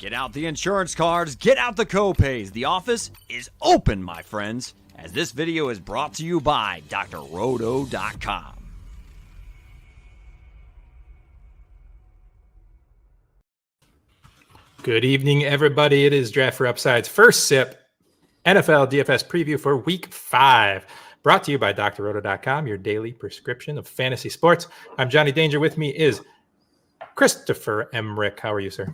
Get out the insurance cards, get out the co-pays. The office is open, my friends, as this video is brought to you by drroto.com. Good evening, everybody. It is Draft for Upside's First Sip NFL DFS Preview for Week 5. Brought to you by drroto.com, your daily prescription of fantasy sports. I'm Johnny Danger. With me is Christopher Emmerich. How are you, sir?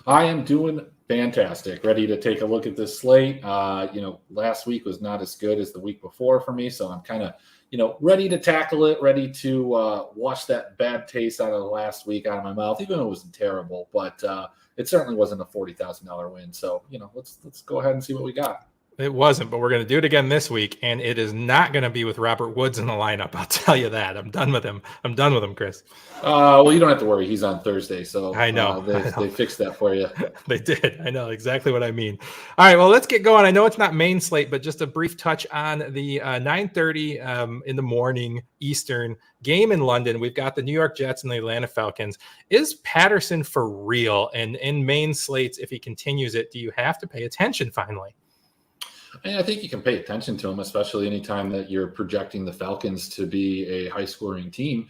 I am doing fantastic. Ready to take a look at this slate. Last week was not as good as the week before for me, so I'm kind of, ready to tackle it, ready to wash that bad taste out of the last week out of my mouth, even though it wasn't terrible, but it certainly wasn't a $40,000 win. So, let's go ahead and see what we got. It wasn't, but we're going to do it again this week, and it is not going to be with Robert Woods in the lineup. I'll tell you that. I'm done with him. Chris. Well, you don't have to worry. He's on Thursday, so I know. They fixed that for you. They did. I know exactly what I mean. All right, well, let's get going. I know it's not main slate, but just a brief touch on the 9:30 in the morning Eastern game in London. We've got the New York Jets and the Atlanta Falcons. Is Patterson for real? And in main slates, if he continues it, do you have to pay attention finally? I think you can pay attention to him, especially anytime that you're projecting the Falcons to be a high-scoring team.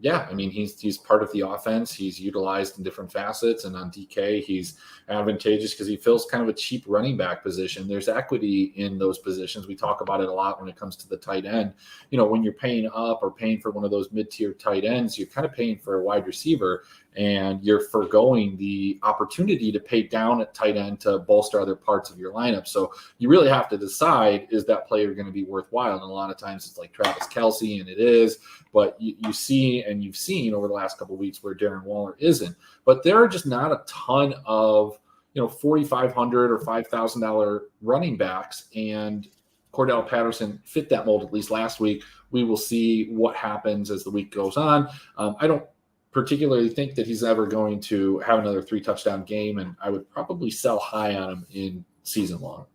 He's part of the offense. He's utilized in different facets, and on DK, he's advantageous because he fills kind of a cheap running back position. There's equity in those positions. We talk about it a lot when it comes to the tight end. When you're paying up or paying for one of those mid-tier tight ends, you're kind of paying for a wide receiver, and you're foregoing the opportunity to pay down at tight end to bolster other parts of your lineup. So you really have to decide, is that player going to be worthwhile? And a lot of times it's like Travis Kelce, and it is, but you see, and you've seen over the last couple of weeks where Darren Waller isn't. But there are just not a ton of $4,500 or $5,000 running backs, and Cordell Patterson fit that mold at least last week. We will see what happens as the week goes on. I don't particularly think that he's ever going to have another 3-touchdown game, and I would probably sell high on him in season long.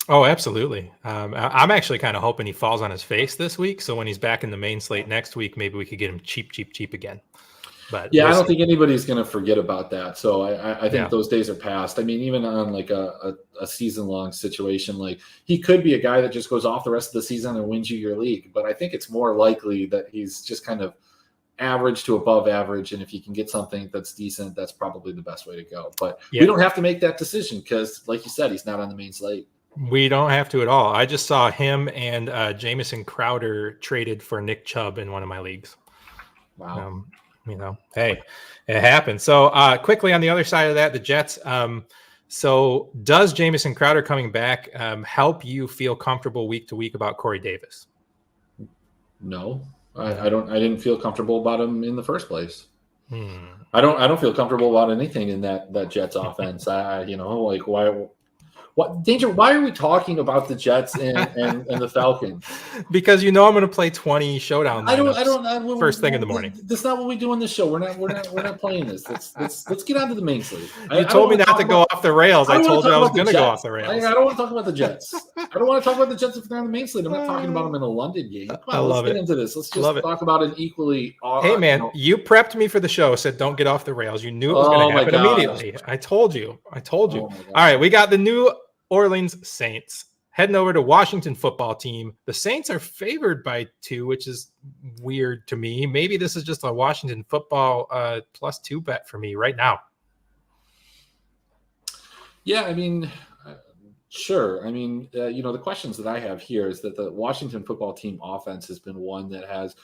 Oh, absolutely. I'm actually kind of hoping he falls on his face this week. So when he's back in the main slate next week, maybe we could get him cheap again. But yeah, I don't think anybody's going to forget about that. So I think those days are past. I mean, even on like a season-long situation, like he could be a guy that just goes off the rest of the season and wins you your league. But I think it's more likely that he's just kind of average to above average. And if you can get something that's decent, that's probably the best way to go. But we don't have to make that decision because, like you said, he's not on the main slate. We don't have to at all. I just saw him and Jamison Crowder traded for Nick Chubb in one of my leagues. Wow. Hey, it happens. So quickly on the other side of that, the Jets. So does Jamison Crowder coming back help you feel comfortable week to week about Corey Davis? No, I don't. I didn't feel comfortable about him in the first place. I don't feel comfortable about anything in that Jets offense. Why are we talking about the Jets and the Falcons? Because I'm going to play 20 showdown lineups first thing in the morning. That's not what we do on this show. We're not playing this. Let's get on to the main slate. You told me not to go off the rails. I told you I was going to go off the rails. I don't want to talk about the Jets. I don't want to talk about the Jets if they're on the main slate. I'm not talking about them in a London game. Come on, let's get into this. Let's just talk about an equally. Hey man, you prepped me for the show. Said don't get off the rails. You knew it was going to happen immediately. I told you. All right, we got the New Orleans Saints heading over to Washington football team. The Saints are favored by 2, which is weird to me. Maybe this is just a Washington football +2 bet for me right now. Yeah, I mean, sure. I mean, the questions that I have here is that the Washington football team offense has been one that has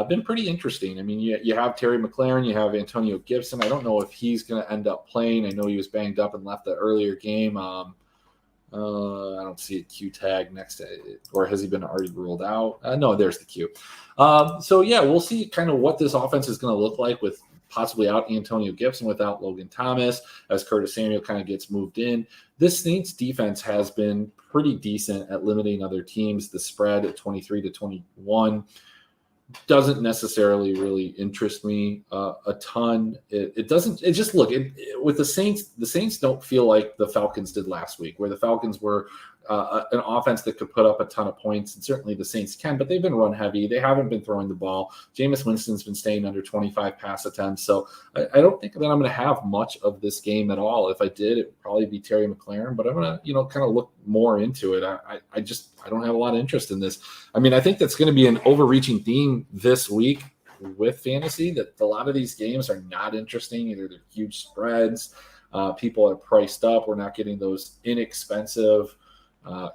been pretty interesting. I mean, you have Terry McLaurin, you have Antonio Gibson. I don't know if he's going to end up playing. I know he was banged up and left the earlier game. I don't see a Q tag next to it, or has he been already ruled out? No, there's the Q. We'll see kind of what this offense is going to look like with possibly out Antonio Gibson, without Logan Thomas, as Curtis Samuel kind of gets moved in. This Saints defense has been pretty decent at limiting other teams. The spread at 23-21 doesn't necessarily really interest me a ton. It doesn't. It just with the Saints don't feel like the Falcons did last week, where the Falcons were an offense that could put up a ton of points, and certainly the Saints can, but they've been run heavy. They haven't been throwing the ball. Jameis Winston's been staying under 25 pass attempts. So I don't think that I'm going to have much of this game at all. If I did, it would probably be Terry McLaurin, but I'm going to, kind of look more into it. I don't have a lot of interest in this. I mean, I think that's going to be an overreaching theme this week with fantasy, that a lot of these games are not interesting. Either they're huge spreads, people are priced up. We're not getting those inexpensive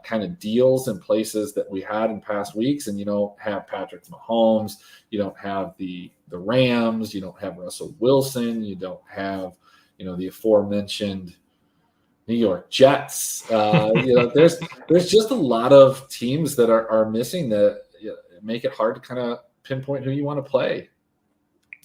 kind of deals in places that we had in past weeks. And you don't have Patrick Mahomes, you don't have the Rams, you don't have Russell Wilson, you don't have, the aforementioned New York Jets. There's just a lot of teams that are missing that make it hard to kind of pinpoint who you want to play.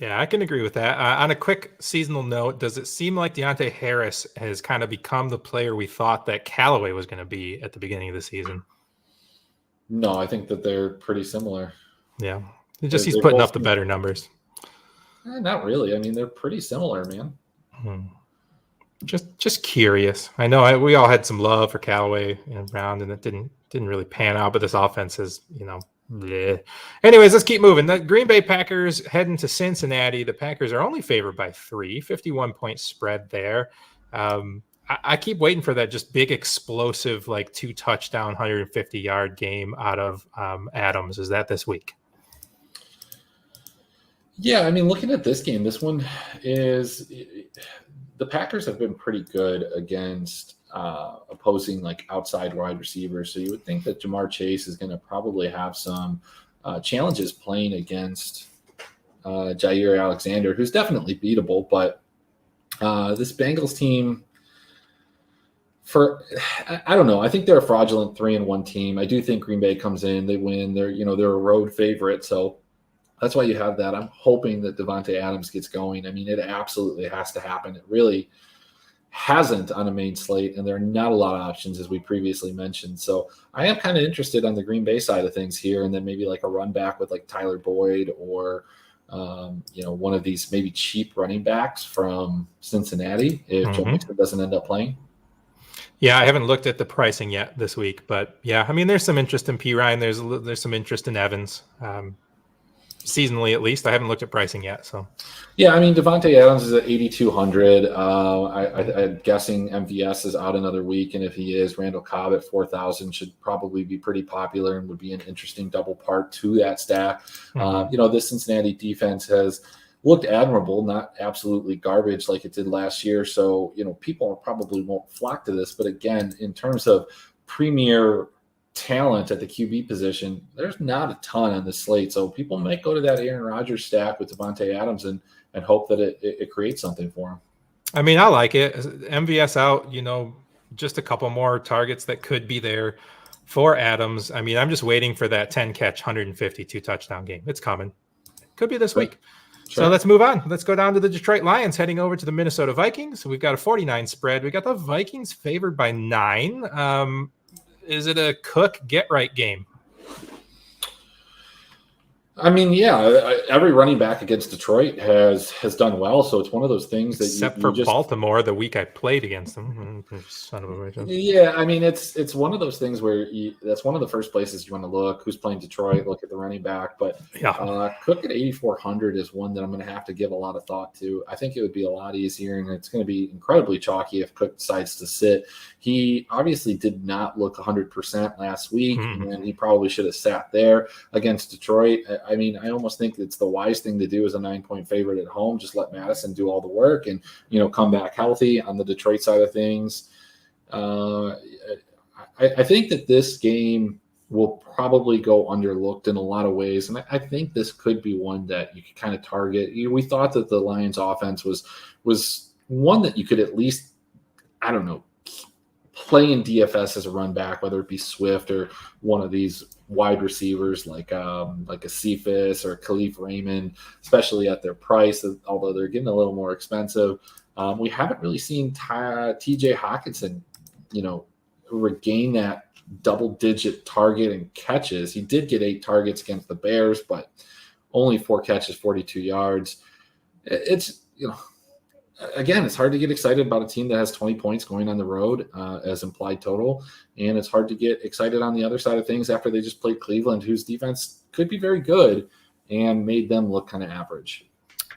Yeah, I can agree with that. On a quick seasonal note, does it seem like Deontay Harris has kind of become the player we thought that Callaway was going to be at the beginning of the season? No, I think that they're pretty similar. Yeah, he's putting up the better numbers. Not really. I mean, they're pretty similar, man. Just curious. I know we all had some love for Callaway and Brown, and it didn't really pan out. But this offense is, bleh. Anyways, let's keep moving. The Green Bay Packers heading to Cincinnati. The Packers are only favored by 3, 51-point spread there. I keep waiting for that just big explosive, like 2-touchdown, 150-yard game out of Adams. Is that this week? Yeah, I mean, looking at this game, this one is the Packers have been pretty good against opposing like outside wide receivers. So you would think that Jamar Chase is going to probably have some challenges playing against Jair Alexander, who's definitely beatable. But this Bengals team, I don't know. I think they're a fraudulent 3-1 team. I do think Green Bay comes in, they win. They're a road favorite. So that's why you have that. I'm hoping that Davante Adams gets going. I mean, it absolutely has to happen. It really hasn't on a main slate, and there are not a lot of options, as we previously mentioned. So I am kind of interested on the Green Bay side of things here, and then maybe like a run back with like Tyler Boyd or, one of these maybe cheap running backs from Cincinnati if Joe Mixon doesn't end up playing. Yeah, I haven't looked at the pricing yet this week, but yeah, I mean, there's some interest in P. Ryan. There's some interest in Evans. Seasonally, at least. I haven't looked at pricing yet. So, yeah, I mean, Davante Adams is at 8,200. I'm guessing MVS is out another week, and if he is, Randall Cobb at 4,000 should probably be pretty popular and would be an interesting double part to that stack. This Cincinnati defense has looked admirable, not absolutely garbage like it did last year. So, people probably won't flock to this. But again, in terms of premier talent at the QB position, there's not a ton on the slate. So people might go to that Aaron Rodgers stack with Davante Adams and hope that it creates something for him. I mean, I like it. MVS out, just a couple more targets that could be there for Adams. I mean, I'm just waiting for that 10-catch, 152 touchdown game. It's coming. Could be this week. Sure. So let's move on. Let's go down to the Detroit Lions heading over to the Minnesota Vikings. We've got a 49 spread. We got the Vikings favored by 9. Is it a Cook get-right game? I mean, yeah, every running back against Detroit has done well, so it's one of those things that except for Baltimore, the week I played against them. Son of a bitch. Yeah, I mean, it's one of those things where that's one of the first places you want to look. Who's playing Detroit? Look at the running back, but Cook at 8,400 is one that I'm going to have to give a lot of thought to. I think it would be a lot easier, and it's going to be incredibly chalky if Cook decides to sit. He obviously did not look 100% last week, and he probably should have sat there against Detroit. I mean, I almost think it's the wise thing to do as a 9-point favorite at home. Just let Madison do all the work and, come back healthy on the Detroit side of things. I think that this game will probably go underlooked in a lot of ways. And I think this could be one that you could kind of target. We thought that the Lions offense was one that you could at least, I don't know, play in DFS as a run back, whether it be Swift or one of these wide receivers like a Cephas or Khalif Raymond, especially at their price, although they're getting a little more expensive. We haven't really seen TJ Hawkinson, regain that double-digit target and catches. He did get 8 targets against the Bears, but only 4 catches, 42 yards. It's, again, it's hard to get excited about a team that has 20 points going on the road as implied total. And it's hard to get excited on the other side of things after they just played Cleveland, whose defense could be very good and made them look kind of average.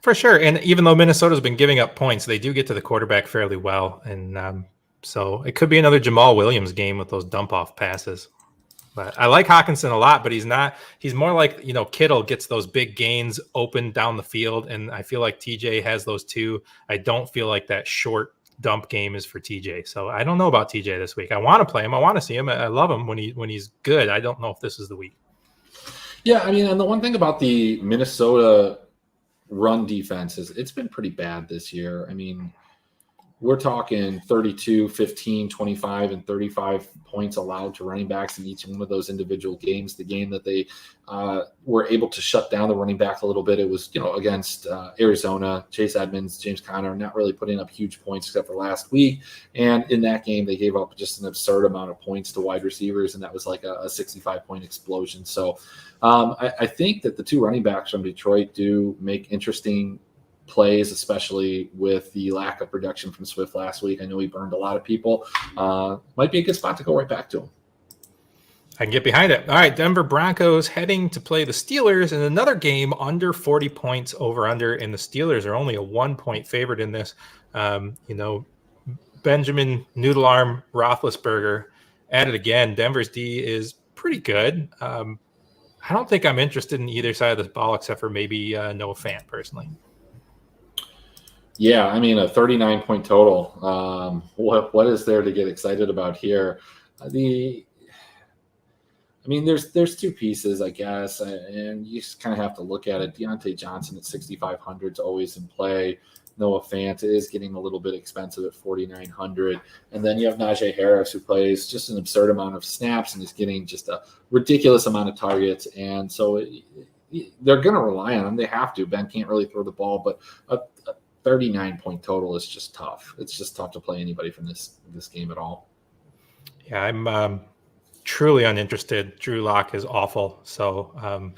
For sure. And even though Minnesota's been giving up points, they do get to the quarterback fairly well. And so it could be another Jamal Williams game with those dump off passes. But I like Hawkinson a lot, but he's more like, Kittle gets those big gains open down the field. And I feel like TJ has those too. I don't feel like that short dump game is for TJ. So I don't know about TJ this week. I want to play him. I want to see him. I love him when he's good. I don't know if this is the week. Yeah. I mean, and the one thing about the Minnesota run defense is it's been pretty bad this year. I mean, we're talking 32, 15, 25, and 35 points allowed to running backs in each one of those individual games. The game that they were able to shut down the running back a little bit, it was, against Arizona, Chase Edmonds, James Conner, not really putting up huge points except for last week. And in that game, they gave up just an absurd amount of points to wide receivers, and that was like a 65-point explosion. So I think that the two running backs from Detroit do make interesting plays, especially with the lack of production from Swift last week. I know he burned a lot of people. Might be a good spot to go right back to him. I can get behind it. All right, Denver Broncos heading to play the Steelers in another game under 40 points over under, and the Steelers are only a 1-point favorite in this. Benjamin Noodle Arm Roethlisberger at it again. Denver's D is pretty good. I don't think I'm interested in either side of this ball except for maybe Noah Fant personally. Yeah, I mean, a 39-point total. What is there to get excited about here? There's two pieces, I guess, and you just kind of have to look at it. Deontay Johnson at 6,500 is always in play. Noah Fant is getting a little bit expensive at 4,900. And then you have Najee Harris, who plays just an absurd amount of snaps and is getting just a ridiculous amount of targets. And so they're going to rely on him. They have to. Ben can't really throw the ball, but a 39-point total is just tough. It's just tough to play anybody from this game at all. Yeah, I'm truly uninterested. Drew Lock is awful. So,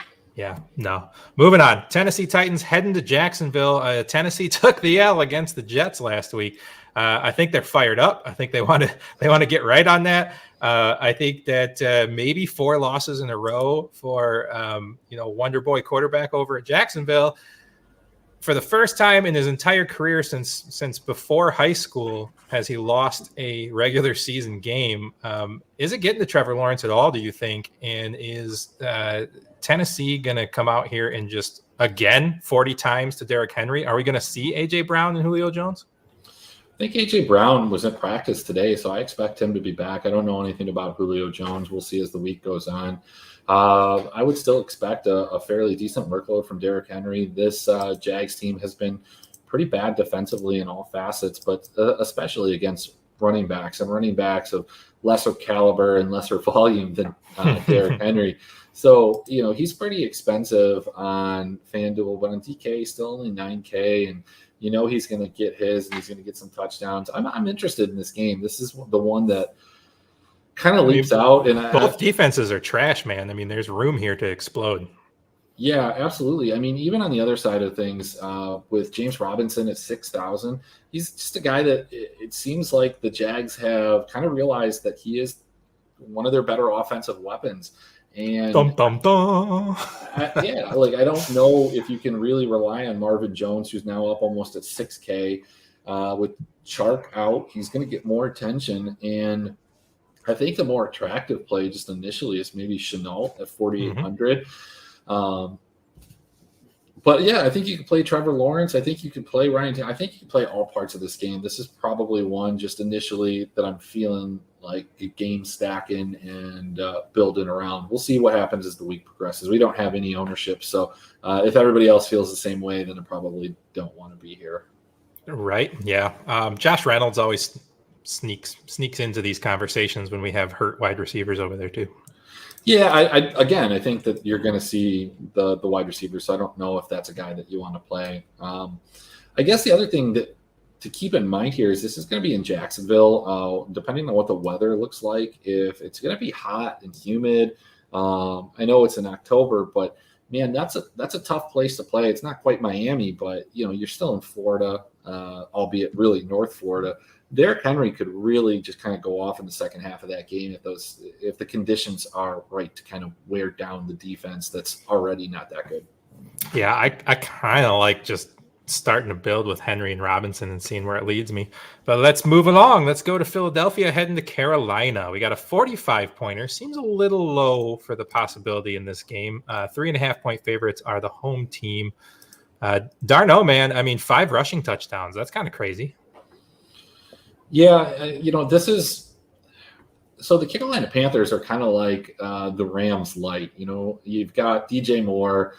no. Moving on. Tennessee Titans heading to Jacksonville. Tennessee took the L against the Jets last week. I think they're fired up. I think they want to get right on that. I think that maybe 4 losses in a row for Wonder Boy quarterback over at Jacksonville. For the first time in his entire career since before high school, has he lost a regular season game. Is it getting to Trevor Lawrence at all, do you think? And is Tennessee going to come out here and just, again, 40 times to Derrick Henry? Are we going to see A.J. Brown and Julio Jones? I think A.J. Brown was in practice today, so I expect him to be back. I don't know anything about Julio Jones. We'll see as the week goes on. I would still expect a fairly decent workload from Derrick Henry. This Jags team has been pretty bad defensively in all facets, but especially against running backs of lesser caliber and lesser volume than Derrick Henry. So, he's pretty expensive on FanDuel, but on DK, still only $9K, and he's going to get his, and he's going to get some touchdowns. I'm interested in this game. This is the one that kind of leaps out. And both defenses are trash, man. I mean, there's room here to explode. Yeah, absolutely. I mean, even on the other side of things, with James Robinson at 6,000, he's just a guy that it seems like the Jags have kind of realized that he is one of their better offensive weapons. And dum, dum, dum. I don't know if you can really rely on Marvin Jones, who's now up almost at 6K. With Chark out, he's going to get more attention. And I think the more attractive play just initially is maybe Shenault at 4,800. But yeah, I think you can play Trevor Lawrence. I think you can play Ryan. I think you can play all parts of this game. This is probably one just initially that I'm feeling like a game stacking and building around. We'll see what happens as the week progresses. We don't have any ownership. So if everybody else feels the same way, then I probably don't want to be here. Right. Yeah. Josh Reynolds always sneaks into these conversations when we have hurt wide receivers over there too. Yeah, I think that you're going to see the wide receivers, so I don't know if that's a guy that you want to play. I guess the other thing that to keep in mind here is this is going to be in Jacksonville. Depending on what the weather looks like, if it's going to be hot and humid, I know it's in October, but man, that's a tough place to play. It's not quite Miami, but you're still in Florida, albeit really North Florida. Derrick Henry could really just kind of go off in the second half of that game if the conditions are right to kind of wear down the defense that's already not that good. Yeah, I kind of like just starting to build with Henry and Robinson and seeing where it leads me. But let's move along. Let's go to Philadelphia, heading to Carolina. We got a 45-pointer. Seems a little low for the possibility in this game. 3.5-point favorites are the home team. Darno, man, I mean, 5 rushing touchdowns. That's kind of crazy. Yeah, this is so the Carolina Panthers are kind of like the Rams light. You've got DJ Moore,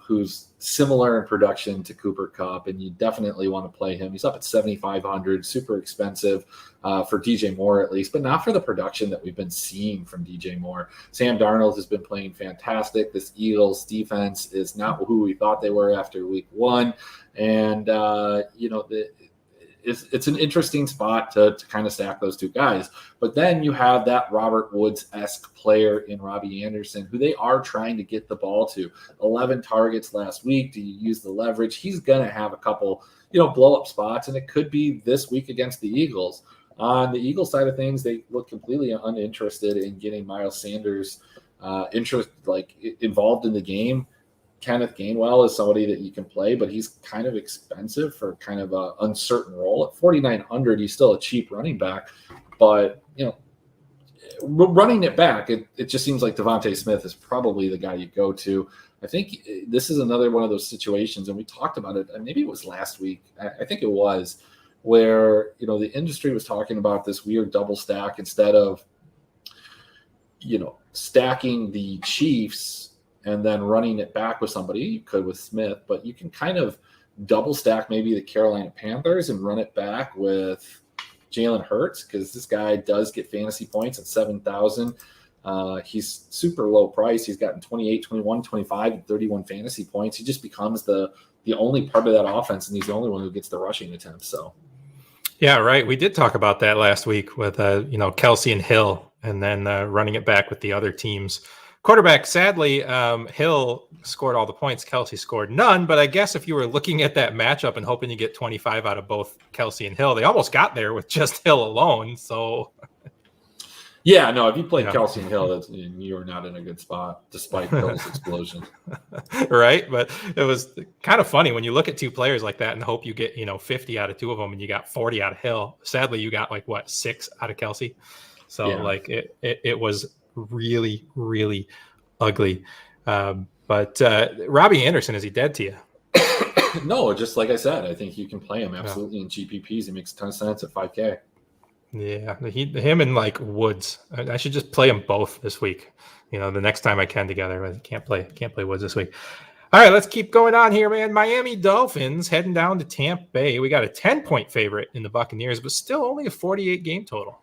who's similar in production to Cooper Kupp, and you definitely want to play him. He's up at 7,500, super expensive for DJ Moore at least, but not for the production that we've been seeing from DJ Moore. Sam Darnold has been playing fantastic. This Eagles defense is not who we thought they were after week 1, and it's an interesting spot to kind of stack those two guys. But then you have that Robert Woods-esque player in Robbie Anderson, who they are trying to get the ball to. 11 targets last week. Do you use the leverage? He's going to have a couple, blow-up spots, and it could be this week against the Eagles. On the Eagles side of things, they look completely uninterested in getting Miles Sanders involved in the game. Kenneth Gainwell is somebody that you can play, but he's kind of expensive for kind of an uncertain role. At 4,900, he's still a cheap running back, but running it back, it just seems like Devontae Smith is probably the guy you go to. I think this is another one of those situations, and we talked about it, and maybe it was last week. I think it was, where the industry was talking about this weird double stack instead of stacking the Chiefs and then running it back with somebody. You could with Smith, but you can kind of double stack maybe the Carolina Panthers and run it back with Jalen Hurts, because this guy does get fantasy points at 7,000. He's super low price. He's gotten 28, 21, 25, and 31 fantasy points. He just becomes the only part of that offense, and he's the only one who gets the rushing attempts. So, yeah, right. We did talk about that last week with Kelsey and Hill, and then running it back with the other teams. Quarterback, sadly, Hill scored all the points. Kelsey scored none. But I guess if you were looking at that matchup and hoping you get 25 out of both Kelsey and Hill, they almost got there with just Hill alone. So, yeah, no, if you played Kelsey and Hill, you are not in a good spot, despite Hill's explosion. Right? But it was kind of funny when you look at two players like that and hope you get 50 out of two of them, and you got 40 out of Hill. Sadly, you got 6 out of Kelsey. So it was really, really ugly. But Robbie Anderson, is he dead to you? No, just like I said, I think you can play him absolutely in GPPs. It makes a ton of sense at 5K. Yeah, him and Woods. I should just play them both this week. The next time I can together. I can't play Woods this week. All right, let's keep going on here, man. Miami Dolphins heading down to Tampa Bay. We got a 10-point favorite in the Buccaneers, but still only a 48 game total.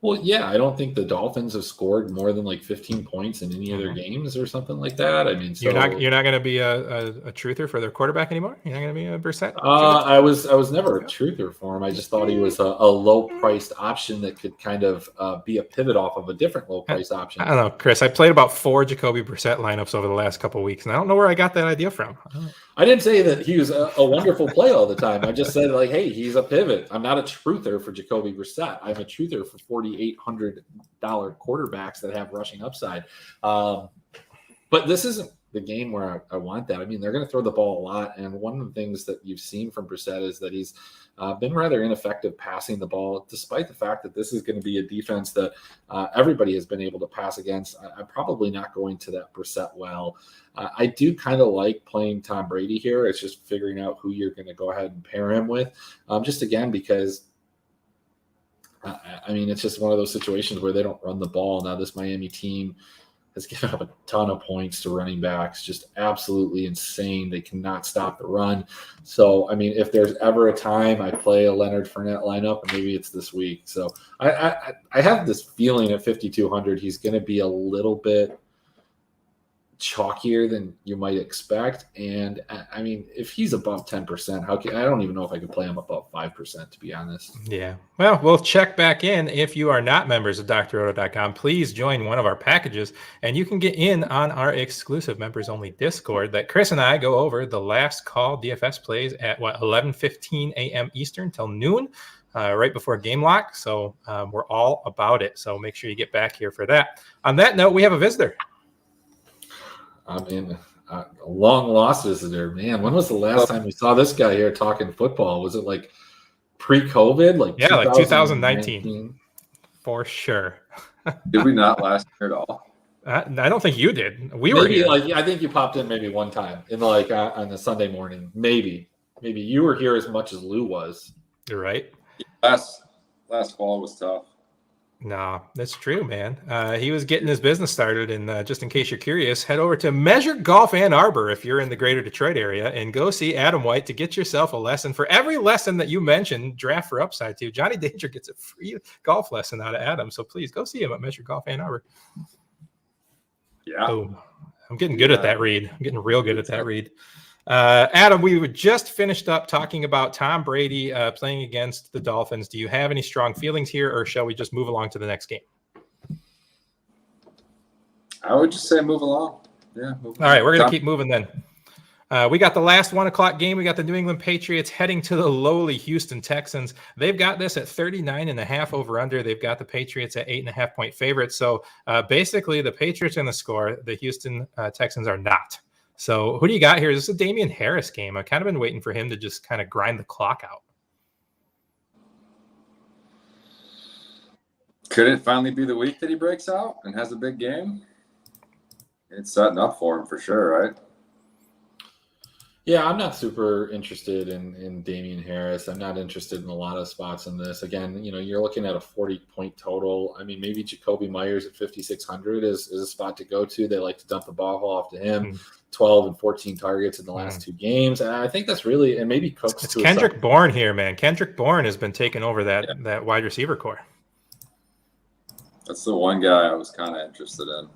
Well, yeah, I don't think the Dolphins have scored more than 15 points in any of their games or something like that. I mean, so you're not going to be a truther for their quarterback anymore. You're not going to be a Brissett. I was never a truther for him. I just thought he was a low priced option that could kind of be a pivot off of a different low price option. I don't know, Chris. I played about 4 Jacoby Brissett lineups over the last couple of weeks, and I don't know where I got that idea from. I didn't say that he was a wonderful play all the time. I just said hey, he's a pivot. I'm not a truther for Jacoby Brissett. I'm a truther for $4,800 quarterbacks that have rushing upside. But this isn't the game where I want that. I mean, they're going to throw the ball a lot. And one of the things that you've seen from Brissett is that he's been rather ineffective passing the ball, despite the fact that this is going to be a defense that everybody has been able to pass against. I'm probably not going to that Brissett well. I do kind of like playing Tom Brady here. It's just figuring out who you're going to go ahead and pair him with. Just again, because I mean, it's just one of those situations where they don't run the ball. Now this Miami team has given up a ton of points to running backs, just absolutely insane. They cannot stop the run. So, I mean, if there's ever a time I play a Leonard Fournette lineup, and maybe it's this week. So I have this feeling at 5,200, he's going to be a little bit chalkier than you might expect. And I mean, if he's above 10%, I don't even know if I could play him above 5%, to be honest. Yeah. Well, we'll check back in. If you are not members of drroto.com, please join one of our packages and you can get in on our exclusive members only Discord that Chris and I go over the last call DFS plays at 11:15 a.m. Eastern till noon. Right before game lock. So we're all about it. So make sure you get back here for that. On that note, we have a visitor. I mean, a long lost visitor, man. When was the last time we saw this guy here talking football? Was it like pre-COVID? Like 2019 for sure. Did we not last year at all? I don't think you did. We were here. I think you popped in maybe one time in on a Sunday morning. Maybe you were here as much as Lou was. You're right. Last fall was tough. No, that's true, man. He was getting his business started, and just in case you're curious, head over to Measure Golf Ann Arbor if you're in the greater Detroit area, and go see Adam White to get yourself a lesson. For every lesson that you mentioned, draft for upside to. Johnny Danger gets a free golf lesson out of Adam, so please go see him at Measure Golf Ann Arbor. Yeah. Boom. I'm getting good at that read. I'm getting real good at that read. Adam, we just finished up talking about Tom Brady playing against the Dolphins. Do you have any strong feelings here, or shall we just move along to the next game? I would just say move along. Yeah. All right, we're going to keep moving then. We got the last 1 o'clock game. We got the New England Patriots heading to the lowly Houston Texans. They've got this at 39.5 over under. They've got the Patriots at 8.5 point favorites. So basically the Patriots are going to score. The Houston Texans are not. So who do you got here? This is a Damian Harris game. I've kind of been waiting for him to just kind of grind the clock out. Could it finally be the week that he breaks out and has a big game? It's setting up for him for sure, right? Yeah, I'm not super interested in Damian Harris. I'm not interested in a lot of spots in this. Again, you're looking at a 40-point total. I mean, maybe Jacoby Myers at 5,600 is a spot to go to. They like to dump the ball off to him. 12 and 14 targets in the last 2 games. And I think that's really, and maybe Cooks. It's Kendrick Bourne here, man. Kendrick Bourne has been taking over that wide receiver core. That's the one guy I was kind of interested in.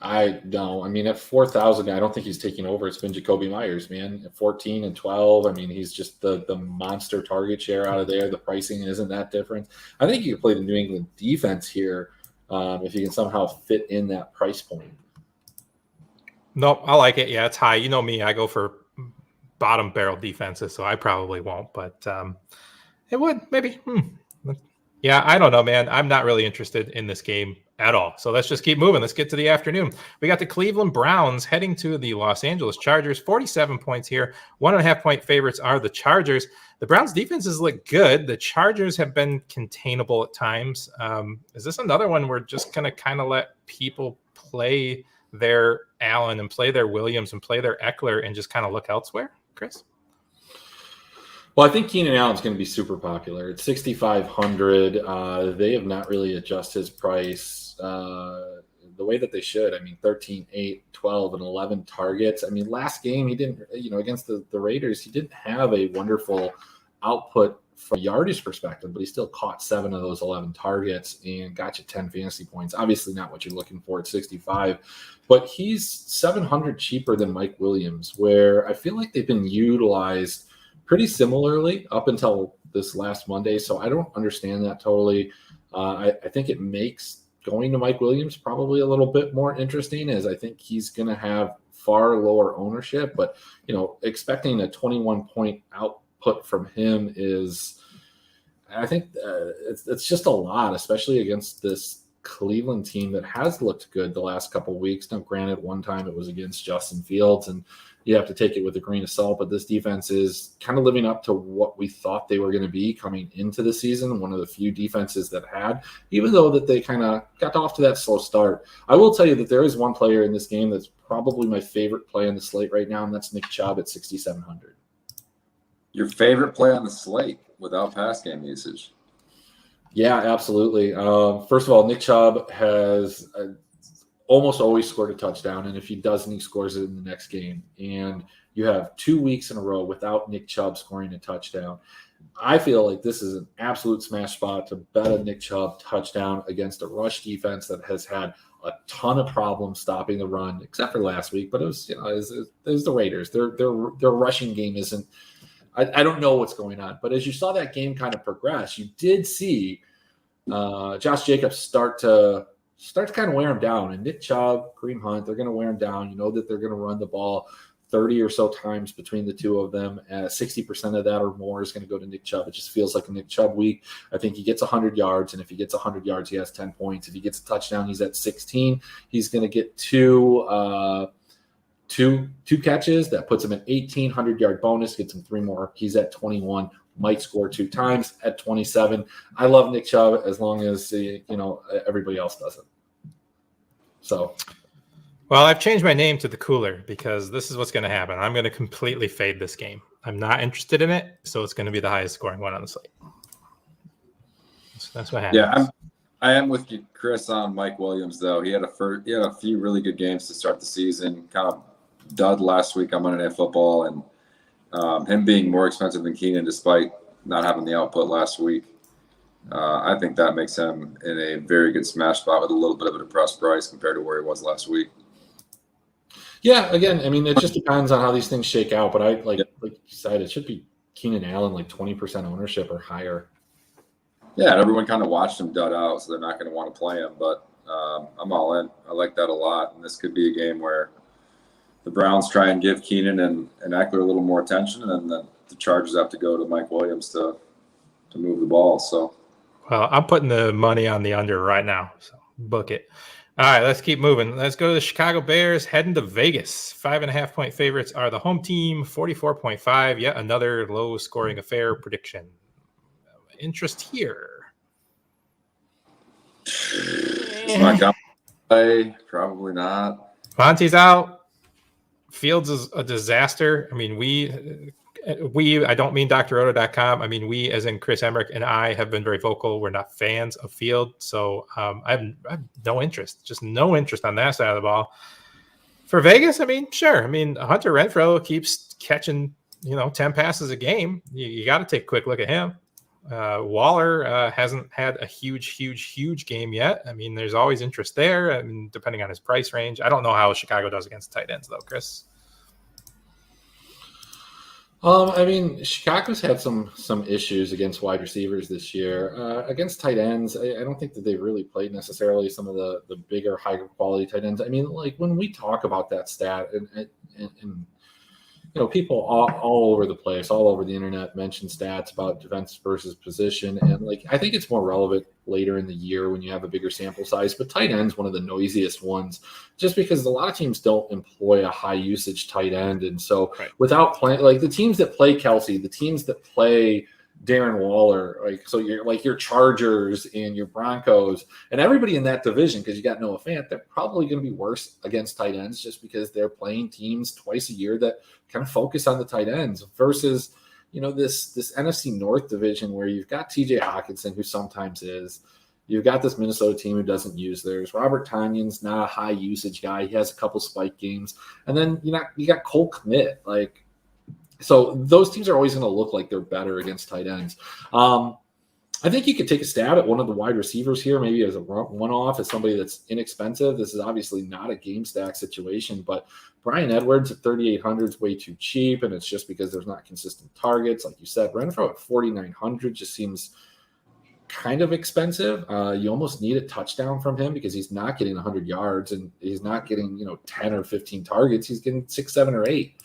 I don't. I mean, at 4,000, I don't think he's taking over. It's been Jacoby Myers, man. At 14 and 12, I mean, he's just the monster target share out of there. The pricing isn't that different. I think you can play the New England defense here if you can somehow fit in that price point. Nope, I like it. Yeah, it's high. You know me, I go for bottom barrel defenses, so I probably won't, but it would maybe. Yeah, I don't know, man. I'm not really interested in this game at all. So let's just keep moving. Let's get to the afternoon. We got the Cleveland Browns heading to the Los Angeles Chargers. 47 points here. 1.5 point favorites are the Chargers. The Browns defenses look good. The Chargers have been containable at times. Is this another one we're just going to kind of let people play their Allen and play their Williams and play their Eckler and just kind of look elsewhere, Chris? Well, I think Keenan Allen's going to be super popular. It's 6,500. They have not really adjusted his price the way that they should. I mean, 13, 8, 12, and 11 targets. I mean, last game he didn't, against the Raiders, he didn't have a wonderful output from a yardage perspective, but he still caught 7 of those 11 targets and got you 10 fantasy points. Obviously not what you're looking for at 65, but he's 700 cheaper than Mike Williams, where I feel like they've been utilized pretty similarly up until this last Monday. So I don't understand that totally. I think it makes going to Mike Williams probably a little bit more interesting, as I think he's going to have far lower ownership, but expecting a 21-point output from him is, I think it's just a lot, especially against this Cleveland team that has looked good the last couple of weeks. Now, granted, one time it was against Justin Fields, and you have to take it with a grain of salt, but this defense is kind of living up to what we thought they were going to be coming into the season. One of the few defenses that had, even though that they kind of got off to that slow start. I will tell you that there is one player in this game that's probably my favorite play on the slate right now, and that's Nick Chubb at 6,700. Your favorite play on the slate without pass game usage? Yeah, absolutely. First of all, Nick Chubb has almost always scored a touchdown, and if he doesn't, he scores it in the next game. And you have 2 weeks in a row without Nick Chubb scoring a touchdown. I feel like this is an absolute smash spot to bet a Nick Chubb touchdown against a rush defense that has had a ton of problems stopping the run, except for last week. But it was, it was the Raiders. Their rushing game isn't. I don't know what's going on. But as you saw that game kind of progress, you did see Josh Jacobs start to kind of wear him down. And Nick Chubb, Kareem Hunt, they're going to wear him down. You know that they're going to run the ball 30 or so times between the two of them. 60% of that or more is going to go to Nick Chubb. It just feels like a Nick Chubb week. I think he gets 100 yards, and if he gets 100 yards, he has 10 points. If he gets a touchdown, he's at 16. He's going to get two catches. That puts him at 1,800-yard bonus, gets him 3 more. He's at 21. Might score 2 times at 27. I love Nick Chubb as long as everybody else doesn't. So. Well, I've changed my name to the Cooler because this is what's going to happen. I'm going to completely fade this game. I'm not interested in it, so it's going to be the highest scoring one on the slate. So that's what happens. Yeah, I am with you, Chris, on Mike Williams, though. He had a few really good games to start the season. Kind of dud last week on Monday Night Football, and him being more expensive than Keenan despite not having the output last week. I think that makes him in a very good smash spot with a little bit of a depressed price compared to where he was last week. Yeah, again, I mean, it just depends on how these things shake out. But I like you said, it should be Keenan Allen, like 20% ownership or higher. Yeah, and everyone kind of watched him dud out, so they're not going to want to play him. But I'm all in. I like that a lot. And this could be a game where the Browns try and give Keenan and Eckler a little more attention, and then the Chargers have to go to Mike Williams to move the ball. So, well, I'm putting the money on the under right now. So book it. All right, let's keep moving. Let's go to the Chicago Bears heading to Vegas. 5.5-point favorites are the home team, 44.5. Yet another low-scoring affair prediction. Interest here. It's not going to play. Probably not. Monty's out. Fields is a disaster. I mean, we I don't mean drroto.com. I mean, we, as in Chris Emmerich and I, have been very vocal. We're not fans of Field. So I have no interest, just no interest on that side of the ball. For Vegas, I mean, sure. I mean, Hunter Renfrow keeps catching, 10 passes a game. You got to take a quick look at him. Waller hasn't had a huge game yet. I mean, there's always interest there. I mean, depending on his price range. I don't know how Chicago does against tight ends, though, Chris. I mean, Chicago's had some issues against wide receivers this year. Against tight ends, I don't think that they've really played necessarily some of the bigger, higher quality tight ends. I mean, like when we talk about that stat and people all over the place, all over the internet mention stats about defense versus position. And like, I think it's more relevant later in the year when you have a bigger sample size, but tight end's one of the noisiest ones just because a lot of teams don't employ a high usage tight end. And so without playing, like the teams that play Kelsey, the teams that play Darren Waller, your Chargers and your Broncos and everybody in that division, because you got Noah Fant, they're probably going to be worse against tight ends just because they're playing teams twice a year that kind of focus on the tight ends versus, this NFC North division where you've got TJ Hawkinson, who sometimes is. You've got this Minnesota team who doesn't use theirs. Robert Tonyan's not a high usage guy. He has a couple spike games. And then you got Cole Kmet, so those teams are always going to look like they're better against tight ends. I think you could take a stab at one of the wide receivers here, maybe as a one-off, as somebody that's inexpensive. This is obviously not a game stack situation, but Bryan Edwards at 3,800 is way too cheap, and it's just because there's not consistent targets. Like you said, Renfrow at 4,900 just seems kind of expensive. You almost need a touchdown from him because he's not getting 100 yards, and he's not getting 10 or 15 targets. He's getting 6, 7, or 8.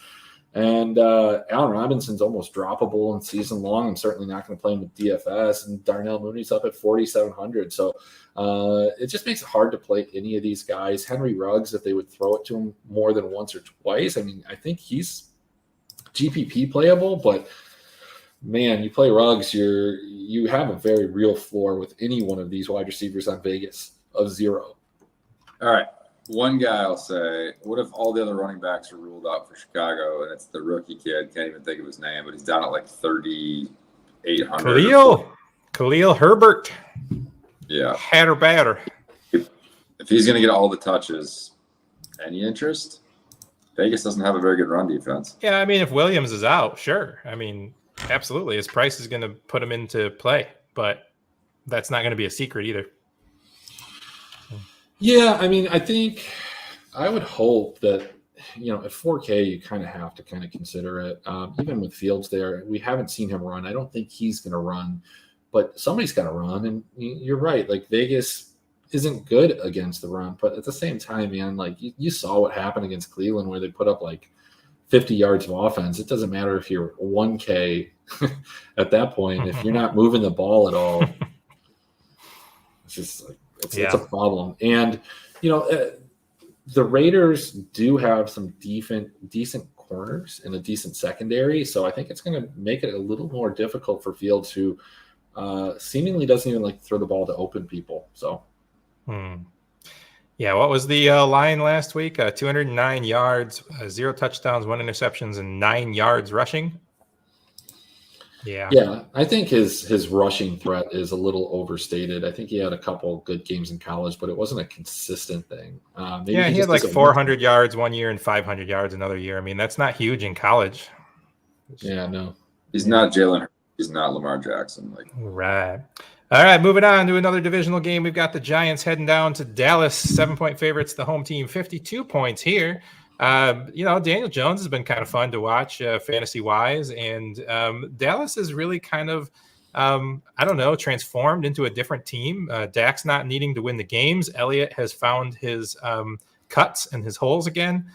And Allen Robinson's almost droppable in season long. I'm certainly not going to play him with DFS. And Darnell Mooney's up at 4,700. So it just makes it hard to play any of these guys. Henry Ruggs, if they would throw it to him more than once or twice, I mean, I think he's GPP playable. But, man, you play Ruggs, you have a very real floor with any one of these wide receivers on Vegas of 0. All right. One guy I'll say, what if all the other running backs are ruled out for Chicago and it's the rookie kid, can't even think of his name, but he's down at like 3,800. Khalil Herbert. Yeah. Hatter batter. If he's going to get all the touches, any interest? Vegas doesn't have a very good run defense. Yeah, I mean, if Williams is out, sure. I mean, absolutely. His price is going to put him into play, but that's not going to be a secret either. Yeah, I mean, I would hope that, at 4K, you kind of have to kind of consider it. Even with Fields there, we haven't seen him run. I don't think he's going to run, but somebody's got to run. And you're right. Like, Vegas isn't good against the run, but at the same time, man, like you saw what happened against Cleveland where they put up like 50 yards of offense. It doesn't matter if you're 1K at that point. If you're not moving the ball at all, it's just like, it's a problem. And, the Raiders do have some decent corners and a decent secondary. So I think it's going to make it a little more difficult for Fields, who seemingly doesn't even like to throw the ball to open people. So, yeah. What was the line last week? 209 yards, 0 touchdowns, 1 interceptions, and 9 yards rushing. Yeah. I think his rushing threat is a little overstated. I think he had a couple good games in college, but it wasn't a consistent thing. He had like 400 yards one year and 500 yards another year. I mean, that's not huge in college. Yeah, no. He's not Jalen. He's not Lamar Jackson. Right. All right, moving on to another divisional game. We've got the Giants heading down to Dallas, 7-point favorites. The home team, 52 points here. Daniel Jones has been kind of fun to watch fantasy-wise, and Dallas is really kind of, transformed into a different team. Dak's not needing to win the games. Elliott has found his cuts and his holes again.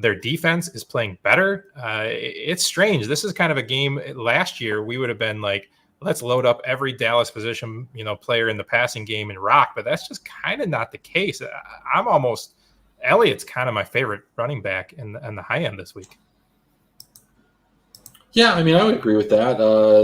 Their defense is playing better. It's strange. This is kind of a game last year we would have been like, let's load up every Dallas position, player in the passing game and rock, but that's just kind of not the case. Elliott's kind of my favorite running back in the high end this week. Yeah, I mean, I would agree with that.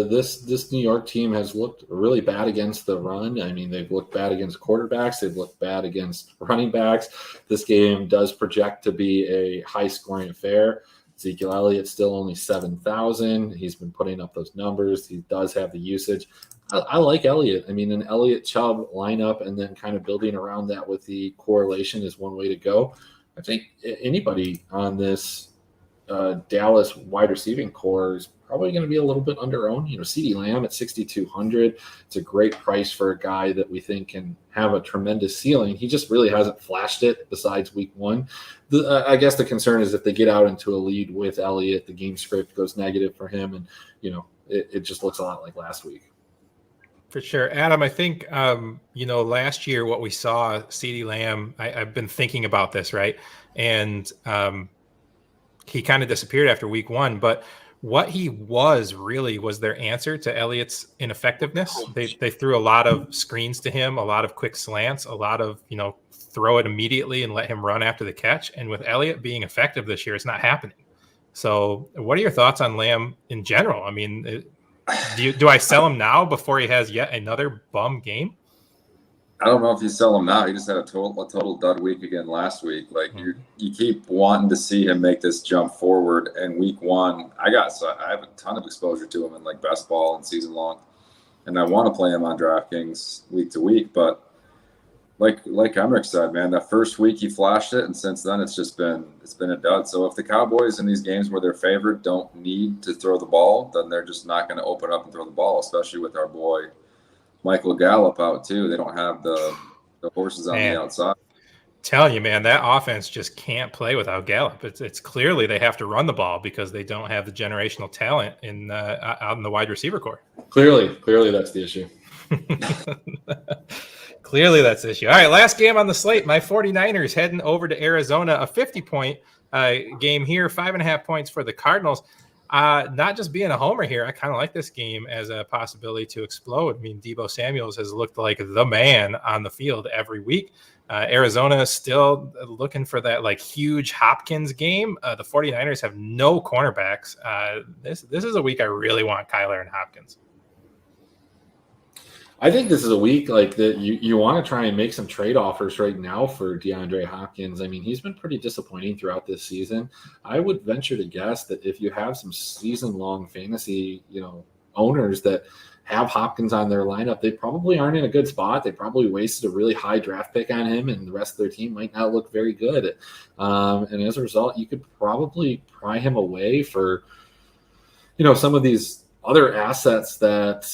This New York team has looked really bad against the run. I mean, they've looked bad against quarterbacks. They've looked bad against running backs. This game does project to be a high-scoring affair. Ezekiel Elliott's still only 7,000. He's been putting up those numbers. He does have the usage. I like Elliott. I mean, an Elliott-Chubb lineup and then kind of building around that with the correlation is one way to go. I think anybody on this Dallas wide receiving core is probably going to be a little bit under-owned. CeeDee Lamb at 6,200. It's a great price for a guy that we think can have a tremendous ceiling. He just really hasn't flashed it besides week one. I guess the concern is if they get out into a lead with Elliott, the game script goes negative for him, and it just looks a lot like last week. For sure. Adam, I think, last year what we saw, CeeDee Lamb, I've been thinking about this, right? And he kind of disappeared after week one, but what he was their answer to Elliott's ineffectiveness. They threw a lot of screens to him, a lot of quick slants, a lot of, throw it immediately and let him run after the catch. And with Elliott being effective this year, it's not happening. So what are your thoughts on Lamb in general? I mean, do I sell him now before he has yet another bum game? I don't know if you sell him now. He just had a total dud week again last week. Like you keep wanting to see him make this jump forward. And week one, I have a ton of exposure to him in like best ball and season long, and I want to play him on DraftKings week to week. But like Emmerich said, man, that first week he flashed it, and since then it's been a dud. So if the Cowboys in these games where they're favored don't need to throw the ball, then they're just not going to open up and throw the ball, especially with our boy Michael Gallup out too. They don't have the horses on the outside. Telling you, man, that offense just can't play without Gallup. It's clearly they have to run the ball because they don't have the generational talent out in the wide receiver core. Clearly that's the issue. Clearly that's the issue. All right, last game on the slate. My 49ers heading over to Arizona, a 50-point game here, 5.5 points for the Cardinals. Not just being a homer here, I kind of like this game as a possibility to explode. I mean, Deebo Samuels has looked like the man on the field every week. Arizona is still looking for that like huge Hopkins game. The 49ers have no cornerbacks. This is a week I really want Kyler and Hopkins. I think this is a week like that you want to try and make some trade offers right now for DeAndre Hopkins. I mean, he's been pretty disappointing throughout this season. I would venture to guess that if you have some season-long fantasy, owners that have Hopkins on their lineup, they probably aren't in a good spot. They probably wasted a really high draft pick on him, and the rest of their team might not look very good. And as a result, you could probably pry him away for, some of these other assets that,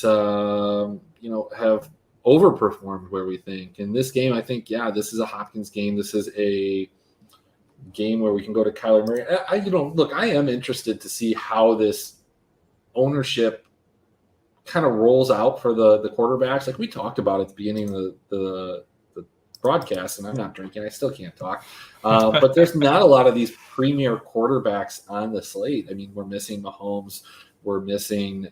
have overperformed where we think. In this game, I think, this is a Hopkins game. This is a game where we can go to Kyler Murray. I am interested to see how this ownership kind of rolls out for the quarterbacks. Like we talked about at the beginning of the broadcast, and I'm not drinking. I still can't talk. But there's not a lot of these premier quarterbacks on the slate. I mean, we're missing Mahomes. We're missing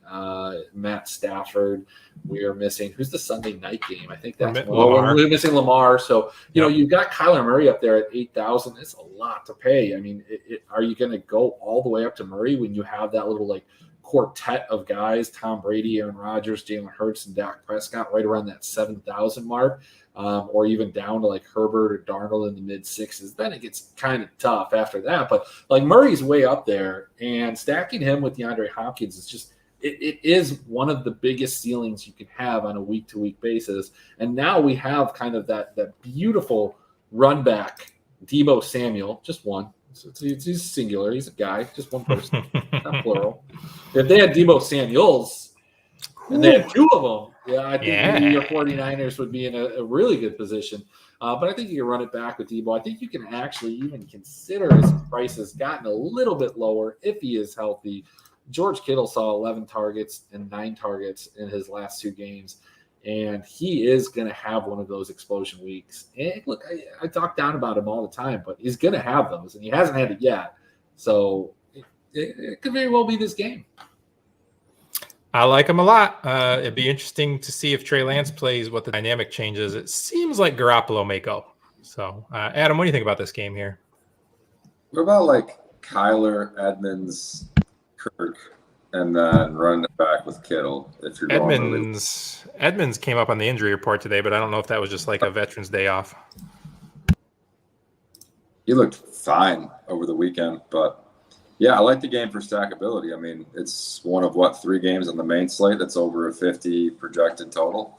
Matt Stafford. We are missing who's the Sunday night game? I think that's Lamar. We're missing Lamar. So you've got Kyler Murray up there at 8,000. It's a lot to pay. I mean, are you going to go all the way up to Murray when you have that little like quartet of guys? Tom Brady, Aaron Rodgers, Jalen Hurts, and Dak Prescott right around that 7,000 mark. Or even down to like Herbert or Darnold in the mid sixes, then it gets kind of tough after that. But like Murray's way up there, and stacking him with DeAndre Hopkins is just it is one of the biggest ceilings you can have on a week to week basis. And now we have kind of that beautiful run back, Deebo Samuel, just one. So he's singular. He's a guy, just one person, not plural. If they had Deebo Samuels and they had two of them, I think maybe your 49ers would be in a really good position. But I think you can run it back with Deebo. I think you can actually even consider his price has gotten a little bit lower if he is healthy. George Kittle saw 11 targets and 9 targets in his last 2 games, and he is going to have one of those explosion weeks. And look, I talk down about him all the time, but he's going to have those, and he hasn't had it yet. So it could very well be this game. I like him a lot. It'd be interesting to see if Trey Lance plays, what the dynamic changes. It seems like Garoppolo may go. So, Adam, what do you think about this game here? What about like Kyler, Edmonds, Kirk, and then running it back with Kittle? If you're Edmonds came up on the injury report today, but I don't know if that was just like a Veterans Day off. He looked fine over the weekend, but yeah, I like the game for stackability. I mean, it's one of 3 games on the main slate that's over a 50 projected total.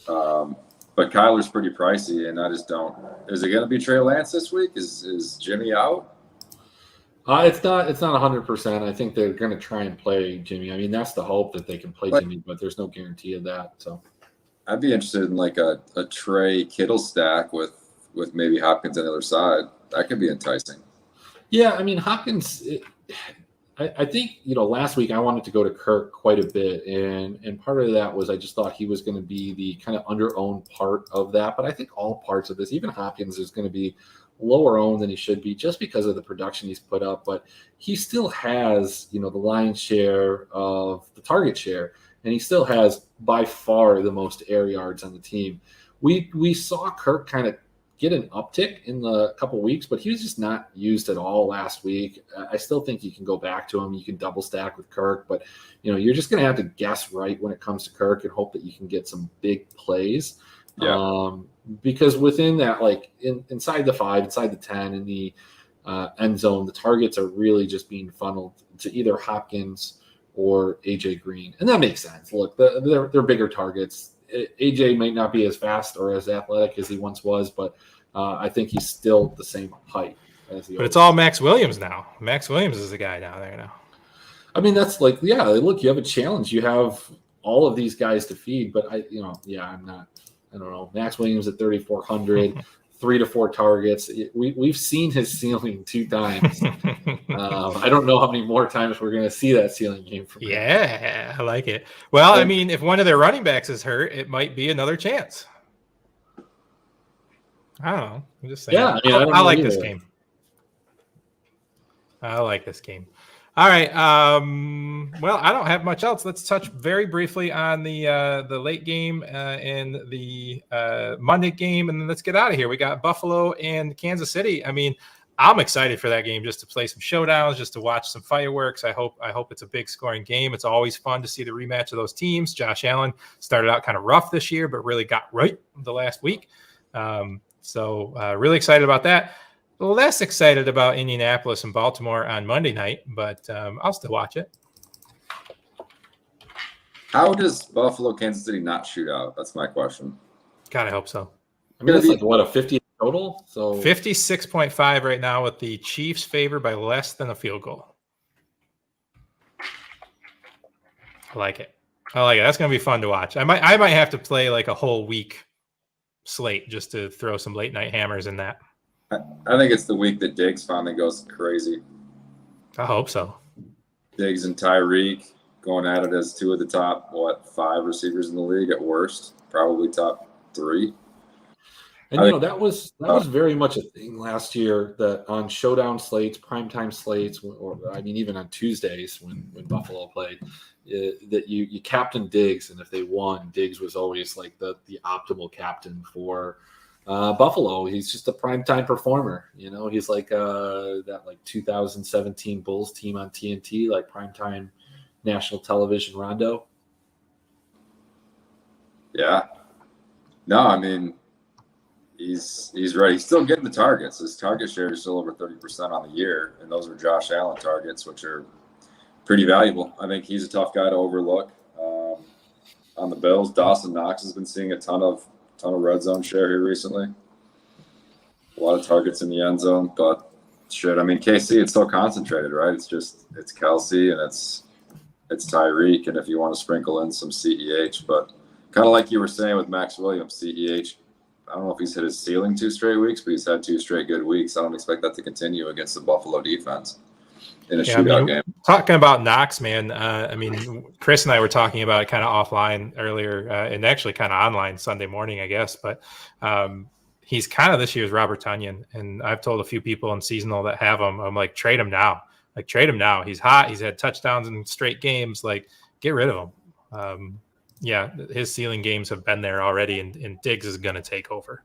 But Kyler's pretty pricey, and I just don't. Is it going to be Trey Lance this week? Is Jimmy out? It's not 100%. I think they're going to try and play Jimmy. I mean, that's the hope that they can play Jimmy, but there's no guarantee of that. So I'd be interested in like a Trey Kittle stack with maybe Hopkins on the other side. That could be enticing. Yeah, I mean, Hopkins, I think, last week I wanted to go to Kirk quite a bit, and part of that was I just thought he was going to be the kind of under-owned part of that, but I think all parts of this, even Hopkins, is going to be lower owned than he should be just because of the production he's put up, but he still has, the lion's share of the target share, and he still has by far the most air yards on the team. We saw Kirk kind of get an uptick in the couple weeks, but he was just not used at all last week. I still think you can go back to him. You can double stack with Kirk, but you're just going to have to guess right when it comes to Kirk and hope that you can get some big plays. Yeah. Because within that, like inside the 5, inside the 10, in the end zone, the targets are really just being funneled to either Hopkins or AJ Green, and that makes sense. Look, they're bigger targets. AJ might not be as fast or as athletic as he once was, but I think he's still the same height as he. But it's all Max Williams now. Max Williams is the guy down there now. I mean, that's like, look, you have a challenge. You have all of these guys to feed, but I'm not. I don't know. Max Williams at 3,400, 3 to 4 targets. We've seen his ceiling 2 times. I don't know how many more times we're going to see that ceiling game from him. Yeah, I like it. Well, I mean, if one of their running backs is hurt, it might be another chance. I don't know. I'm just saying. Yeah, I like this game. I like this game. All right. Well, I don't have much else. Let's touch very briefly on the late game and the Monday game, and then let's get out of here. We got Buffalo and Kansas City. I mean, I'm excited for that game, just to play some showdowns, just to watch some fireworks. I hope it's a big scoring game. It's always fun to see the rematch of those teams. Josh Allen started out kind of rough this year, but really got right the last week. So really excited about that. Less excited about Indianapolis and Baltimore on Monday night, but I'll still watch it. How does Buffalo, Kansas City not shoot out? That's my question. God, I hope so. I mean, it's like, what, a 50 total? So 56.5 right now, with the Chiefs favored by less than a field goal. I like it. I like it. That's going to be fun to watch. I might have to play like a whole week slate just to throw some late night hammers in that. I think it's the week that Diggs finally goes crazy. I hope so. Diggs and Tyreek going at it as two of the top, 5 receivers in the league at worst, probably top 3. And that was very much a thing last year, that on showdown slates, primetime slates, or even on Tuesdays when Buffalo played, that you captain Diggs, and if they won, Diggs was always like the optimal captain for Buffalo. He's just a primetime performer. He's like that 2017 Bulls team on TNT, like primetime national television rondo. Yeah. No, I mean, he's ready. He's still getting the targets. His target share is still over 30% on the year, and those are Josh Allen targets, which are pretty valuable. I think he's a tough guy to overlook. On the Bills, Dawson Knox has been seeing a ton of red zone share here recently. A lot of targets in the end zone, but KC, it's so concentrated, right? It's Kelsey and it's Tyreek, and if you want to sprinkle in some CEH, but kind of like you were saying with Max Williams, CEH, I don't know if he's hit his ceiling 2 straight weeks, but he's had 2 straight good weeks. I don't expect that to continue against the Buffalo defense in a shootout game. Talking about Knox, man, Chris and I were talking about it kind of offline earlier, and actually kind of online Sunday morning, I guess, but he's kind of this year's Robert Tonyan, and I've told a few people in seasonal that have him, I'm like, trade him now. He's hot. He's had touchdowns in straight games. Like, get rid of him. His ceiling games have been there already, and Diggs is going to take over.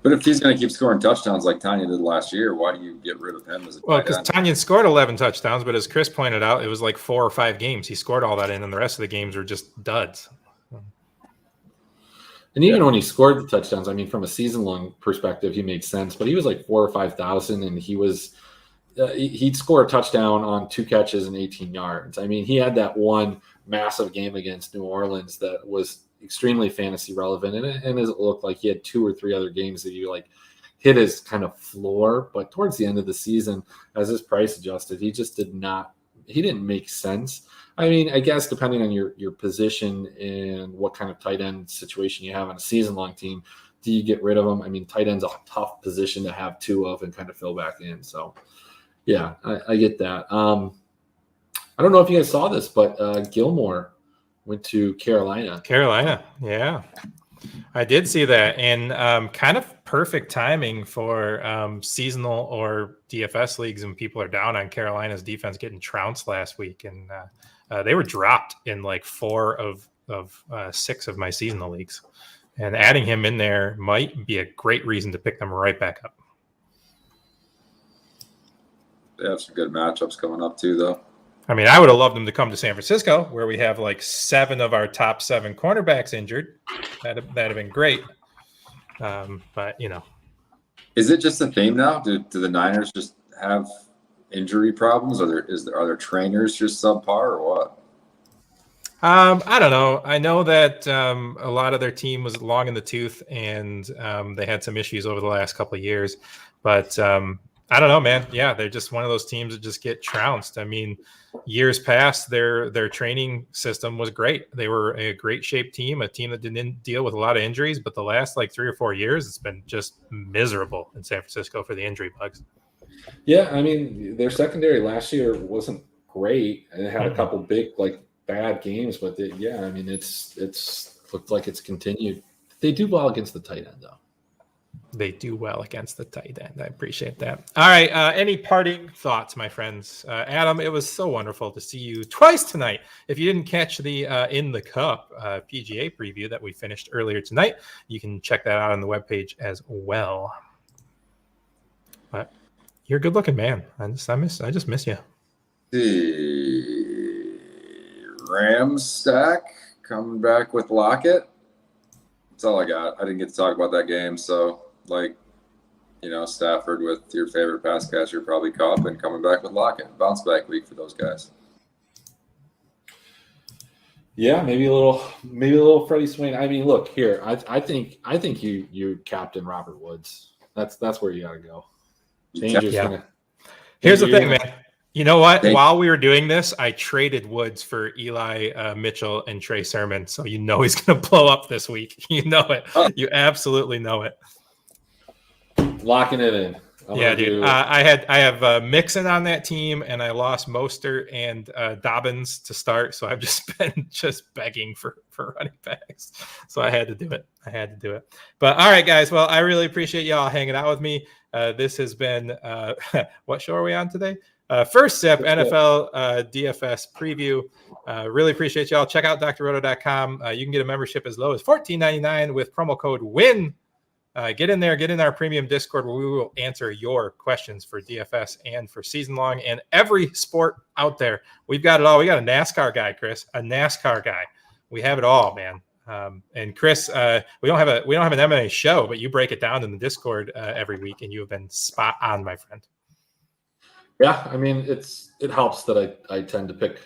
But if he's going to keep scoring touchdowns like Tanya did last year, why do you get rid of him as a tight end? Because Tanya scored 11 touchdowns, but as Chris pointed out, it was like 4 or 5 games. He scored all that in, and the rest of the games were just duds. And even when he scored the touchdowns, from a season-long perspective, he made sense. But he was like 4,000 or 5,000, and he'd score a touchdown on 2 catches and 18 yards. He had that one massive game against New Orleans that was extremely fantasy relevant, and it looked like he had 2 or 3 other games that you hit his kind of floor. But towards the end of the season, as his price adjusted, he just didn't make sense. I guess depending on your position and what kind of tight end situation you have on a season-long team, do you get rid of him? Tight end's a tough position to have 2 of and kind of fill back in. So, yeah, I get that. I don't know if you guys saw this, but Gilmore went to Carolina. Yeah. I did see that, and kind of perfect timing for seasonal or DFS leagues when people are down on Carolina's defense getting trounced last week, and they were dropped in like 4 of 6 of my seasonal leagues, and adding him in there might be a great reason to pick them right back up. They have some good matchups coming up too, though. I would have loved them to come to San Francisco, where we have like 7 of our top 7 cornerbacks injured. That'd have been great. But is it just a theme now? Do the Niners just have injury problems? Are there trainers just subpar or what? I don't know. I know that a lot of their team was long in the tooth, and they had some issues over the last couple of years. But I don't know, man. Yeah, they're just one of those teams that just get trounced. Years past, their training system was great. They were a great shaped team, a team that didn't deal with a lot of injuries. But the last 3 or 4 years, it's been just miserable in San Francisco for the injury bugs. Yeah, their secondary last year wasn't great. It had a couple big bad games, but it's looked like it's continued. They do well against the tight end, though. They do well against the tight end. I appreciate that. All right. Any parting thoughts, my friends? Adam, it was so wonderful to see you twice tonight. If you didn't catch the In the Cup PGA preview that we finished earlier tonight, you can check that out on the webpage as well. But you're a good looking man. I just miss you. The Rams stack coming back with Lockett. That's all I got. I didn't get to talk about that game, so Stafford with your favorite pass catcher probably Cup and coming back with Lockett. Bounce back week for those guys. Yeah, maybe a little Freddie Swain. Look here. I think you captain Robert Woods. That's where you got to go. Here's the thing, man. You know what? While we were doing this, I traded Woods for Eli Mitchell and Trey Sermon. So you know he's going to blow up this week. You know it. You absolutely know it. Locking it in. Dude. I have Mixon on that team, and I lost Mostert and Dobbins to start. So I've just been begging for running backs. So I had to do it. But all right, guys. Well, I really appreciate y'all hanging out with me. This has been what show are we on today? Fisrt Sip NFL DFS Preview. Really appreciate y'all. Check out drroto.com. You can get a membership as low as $14.99 with promo code WIN. Get in there, get in our premium Discord where we will answer your questions for DFS and for season long and every sport out there. We've got it all. We got a NASCAR guy, Chris, a NASCAR guy. We have it all, man. And Chris, we don't have an MMA show, but you break it down in the Discord every week, and you have been spot on, my friend. Yeah, I mean, it helps that I tend to pick,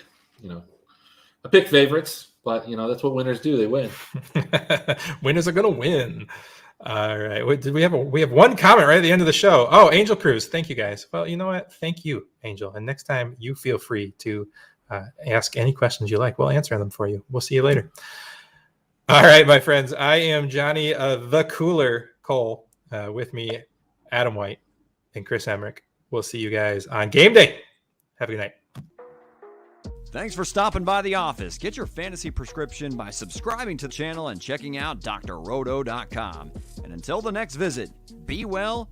I pick favorites, but that's what winners do. They win. Winners are gonna win. All right. We have one comment right at the end of the show. Oh, Angel Cruz. Thank you, guys. Well, you know what? Thank you, Angel. And next time, you feel free to ask any questions you like. We'll answer them for you. We'll see you later. All right, my friends. I am Johnny the Cooler Cole. With me, Adam White and Chris Emmerich. We'll see you guys on game day. Have a good night. Thanks for stopping by the office. Get your fantasy prescription by subscribing to the channel and checking out drroto.com. And until the next visit, be well